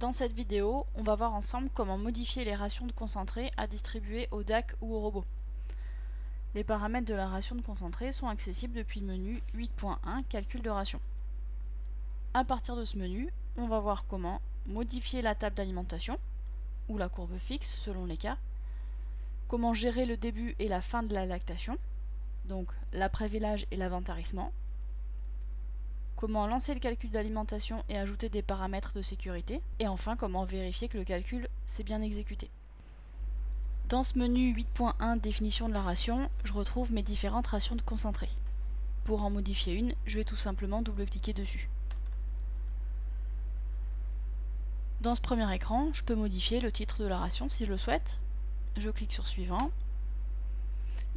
Dans cette vidéo, on va voir ensemble comment modifier les rations de concentré à distribuer au DAC ou au robot. Les paramètres de la ration de concentré sont accessibles depuis le menu 8.1 Calcul de ration. À partir de ce menu, on va voir comment modifier la table d'alimentation, ou la courbe fixe selon les cas, comment gérer le début et la fin de la lactation, donc l'après-vélage et l'inventarissement, comment lancer le calcul d'alimentation et ajouter des paramètres de sécurité, et enfin comment vérifier que le calcul s'est bien exécuté. Dans ce menu 8.1 définition de la ration, je retrouve mes différentes rations de concentré. Pour en modifier une, je vais tout simplement double-cliquer dessus. Dans ce premier écran, je peux modifier le titre de la ration si je le souhaite. Je clique sur suivant.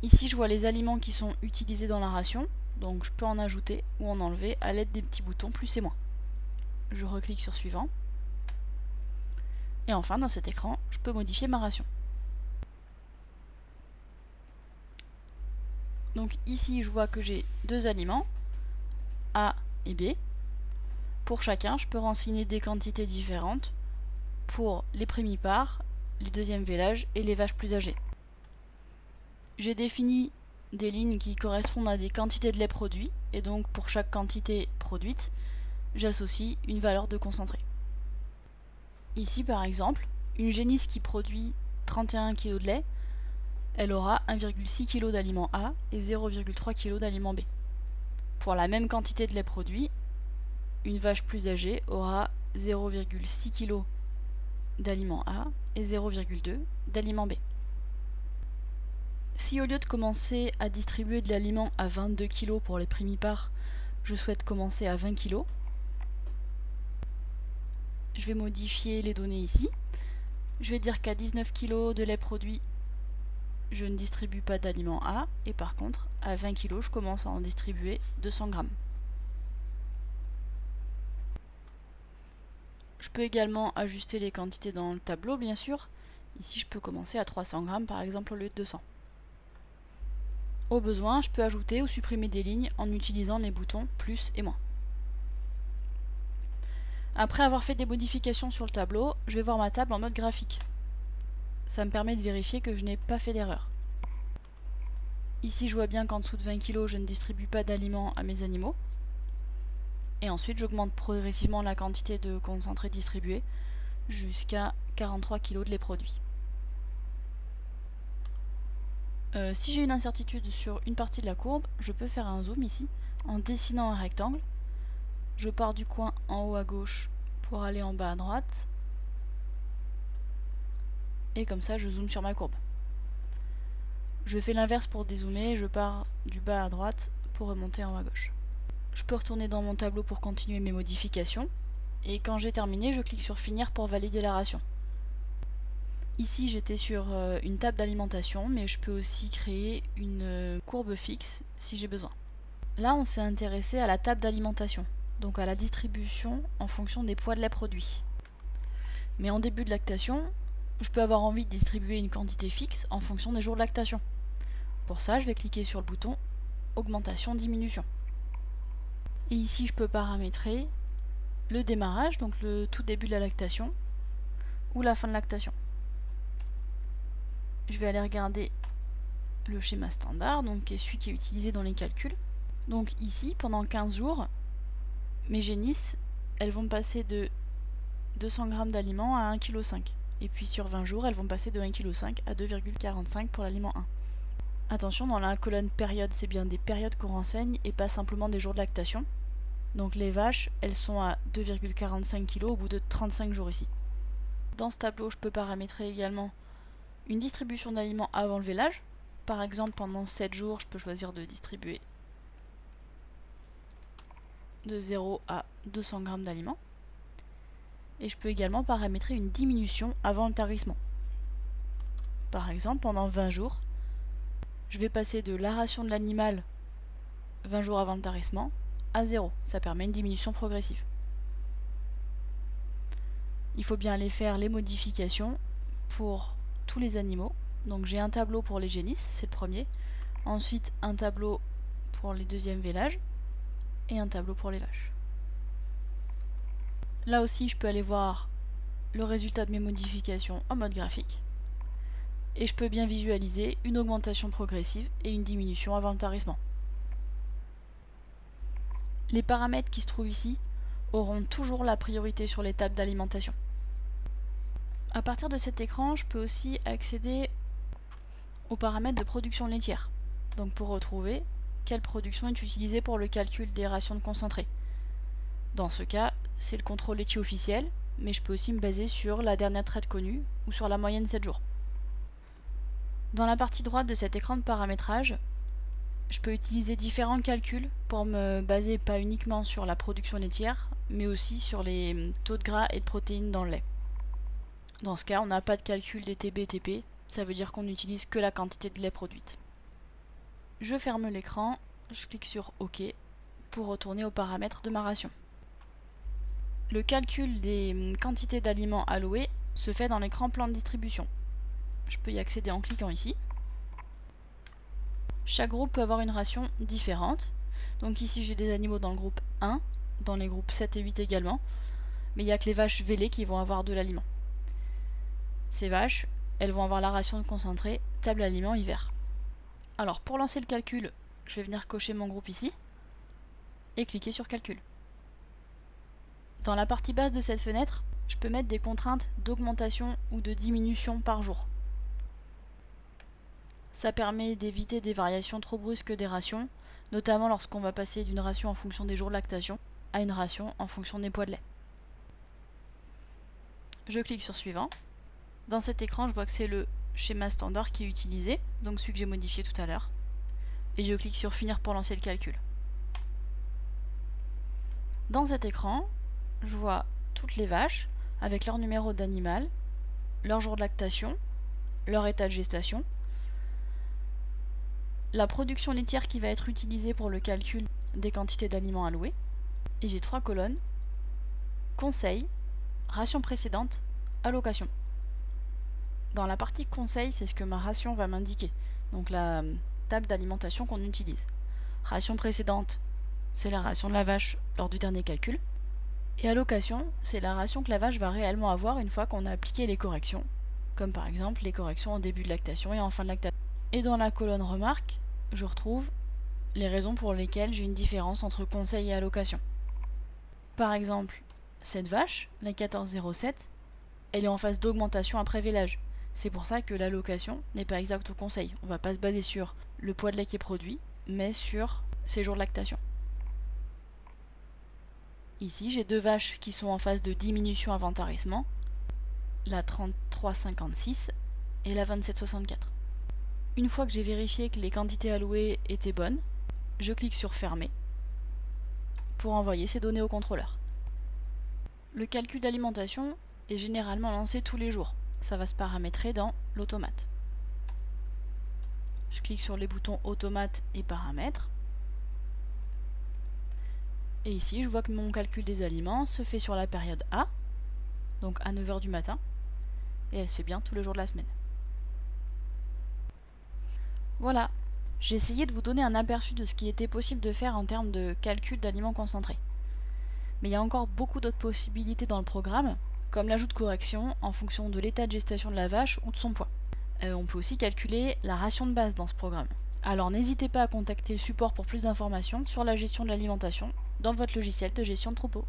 Ici, je vois les aliments qui sont utilisés dans la ration, donc je peux en ajouter ou en enlever à l'aide des petits boutons plus et moins. Je reclique sur suivant. Et enfin, dans cet écran, je peux modifier ma ration. Donc ici, je vois que j'ai deux aliments, A et B. Pour chacun, je peux renseigner des quantités différentes pour les primipares, les deuxièmes vélages et les vaches plus âgées. J'ai défini des lignes qui correspondent à des quantités de lait produit, et donc pour chaque quantité produite, j'associe une valeur de concentré. Ici par exemple, une génisse qui produit 31 kg de lait, elle aura 1,6 kg d'aliments A et 0,3 kg d'aliments B. Pour la même quantité de lait produit, une vache plus âgée aura 0,6 kg d'aliments A et 0,2 d'aliments B. Si au lieu de commencer à distribuer de l'aliment à 22 kg pour les primipares, je souhaite commencer à 20 kg, je vais modifier les données ici. Je vais dire qu'à 19 kg de lait produit, je ne distribue pas d'aliments A, et par contre, à 20 kg, je commence à en distribuer 200 g. Je peux également ajuster les quantités dans le tableau, bien sûr. Ici, je peux commencer à 300 g par exemple au lieu de 200. Au besoin, je peux ajouter ou supprimer des lignes en utilisant les boutons plus et moins. Après avoir fait des modifications sur le tableau, je vais voir ma table en mode graphique. Ça me permet de vérifier que je n'ai pas fait d'erreur. Ici, je vois bien qu'en dessous de 20 kg, je ne distribue pas d'aliments à mes animaux. Et ensuite, j'augmente progressivement la quantité de concentré distribué jusqu'à 43 kg de lait produit. Si j'ai une incertitude sur une partie de la courbe, je peux faire un zoom ici en dessinant un rectangle. Je pars du coin en haut à gauche pour aller en bas à droite. Et comme ça, je zoome sur ma courbe. Je fais l'inverse pour dézoomer, je pars du bas à droite pour remonter en haut à gauche. Je peux retourner dans mon tableau pour continuer mes modifications. Et quand j'ai terminé, je clique sur finir pour valider la ration. Ici, j'étais sur une table d'alimentation, mais je peux aussi créer une courbe fixe si j'ai besoin. Là, on s'est intéressé à la table d'alimentation, donc à la distribution en fonction des poids de lait produit. Mais en début de lactation, je peux avoir envie de distribuer une quantité fixe en fonction des jours de lactation. Pour ça, je vais cliquer sur le bouton augmentation-diminution. Et ici, je peux paramétrer le démarrage, donc le tout début de la lactation, ou la fin de lactation. Je vais aller regarder le schéma standard, donc qui est celui qui est utilisé dans les calculs. Donc ici, pendant 15 jours, mes génisses, elles vont passer de 200 g d'aliments à 1,5 kg. Et puis sur 20 jours, elles vont passer de 1,5 kg à 2,45 pour l'aliment 1. Attention, dans la colonne période, c'est bien des périodes qu'on renseigne et pas simplement des jours de lactation. Donc les vaches, elles sont à 2,45 kg au bout de 35 jours ici. Dans ce tableau, je peux paramétrer également une distribution d'aliments avant le vélage. Par exemple, pendant 7 jours, je peux choisir de distribuer de 0 à 200 g d'aliments. Et je peux également paramétrer une diminution avant le tarissement. Par exemple, pendant 20 jours, je vais passer de la ration de l'animal 20 jours avant le tarissement à 0. Ça permet une diminution progressive. Il faut bien aller faire les modifications pour tous les animaux. Donc j'ai un tableau pour les génisses, c'est le premier. Ensuite un tableau pour les deuxièmes vélages et un tableau pour les vaches. Là aussi je peux aller voir le résultat de mes modifications en mode graphique. Et je peux bien visualiser une augmentation progressive et une diminution avant le tarissement. Les paramètres qui se trouvent ici auront toujours la priorité sur les tables d'alimentation. À partir de cet écran, je peux aussi accéder aux paramètres de production laitière. Donc pour retrouver quelle production est utilisée pour le calcul des rations de concentré. Dans ce cas, c'est le contrôle laitier officiel, mais je peux aussi me baser sur la dernière traite connue ou sur la moyenne 7 jours. Dans la partie droite de cet écran de paramétrage, je peux utiliser différents calculs pour me baser pas uniquement sur la production laitière, mais aussi sur les taux de gras et de protéines dans le lait. Dans ce cas, on n'a pas de calcul des TB et TP, ça veut dire qu'on n'utilise que la quantité de lait produite. Je ferme l'écran, je clique sur OK pour retourner aux paramètres de ma ration. Le calcul des quantités d'aliments alloués se fait dans l'écran plan de distribution. Je peux y accéder en cliquant ici. Chaque groupe peut avoir une ration différente. Donc ici j'ai des animaux dans le groupe 1, dans les groupes 7 et 8 également, mais il n'y a que les vaches vélées qui vont avoir de l'aliment. Ces vaches, elles vont avoir la ration de concentré, table aliment hiver. Alors pour lancer le calcul, je vais venir cocher mon groupe ici, et cliquer sur calcul. Dans la partie basse de cette fenêtre, je peux mettre des contraintes d'augmentation ou de diminution par jour. Ça permet d'éviter des variations trop brusques des rations, notamment lorsqu'on va passer d'une ration en fonction des jours de lactation à une ration en fonction des poids de lait. Je clique sur suivant. Dans cet écran, je vois que c'est le schéma standard qui est utilisé, donc celui que j'ai modifié tout à l'heure. Et je clique sur finir pour lancer le calcul. Dans cet écran, je vois toutes les vaches avec leur numéro d'animal, leur jour de lactation, leur état de gestation, la production laitière qui va être utilisée pour le calcul des quantités d'aliments alloués, et j'ai 3 colonnes, conseil, ration précédente, allocation. Dans la partie conseil, c'est ce que ma ration va m'indiquer, donc la table d'alimentation qu'on utilise. Ration précédente, c'est la ration de la vache lors du dernier calcul, et allocation, c'est la ration que la vache va réellement avoir une fois qu'on a appliqué les corrections, comme par exemple les corrections en début de lactation et en fin de lactation. Et dans la colonne remarque, je retrouve les raisons pour lesquelles j'ai une différence entre conseil et allocation. Par exemple, cette vache, la 1407, elle est en phase d'augmentation après vélage. C'est pour ça que l'allocation n'est pas exacte au conseil. On ne va pas se baser sur le poids de lait qui est produit, mais sur ses jours de lactation. Ici, j'ai 2 vaches qui sont en phase de diminution avant tarissement, la 3356 et la 2764. Une fois que j'ai vérifié que les quantités allouées étaient bonnes, je clique sur fermer pour envoyer ces données au contrôleur. Le calcul d'alimentation est généralement lancé tous les jours. Ça va se paramétrer dans l'automate. Je clique sur les boutons automate et paramètres. Et ici, je vois que mon calcul des aliments se fait sur la période A, donc à 9 h du matin, et elle se fait bien tous les jours de la semaine. Voilà, j'ai essayé de vous donner un aperçu de ce qu'il était possible de faire en termes de calcul d'aliments concentrés. Mais il y a encore beaucoup d'autres possibilités dans le programme, comme l'ajout de corrections en fonction de l'état de gestation de la vache ou de son poids. On peut aussi calculer la ration de base dans ce programme. Alors n'hésitez pas à contacter le support pour plus d'informations sur la gestion de l'alimentation dans votre logiciel de gestion de troupeau.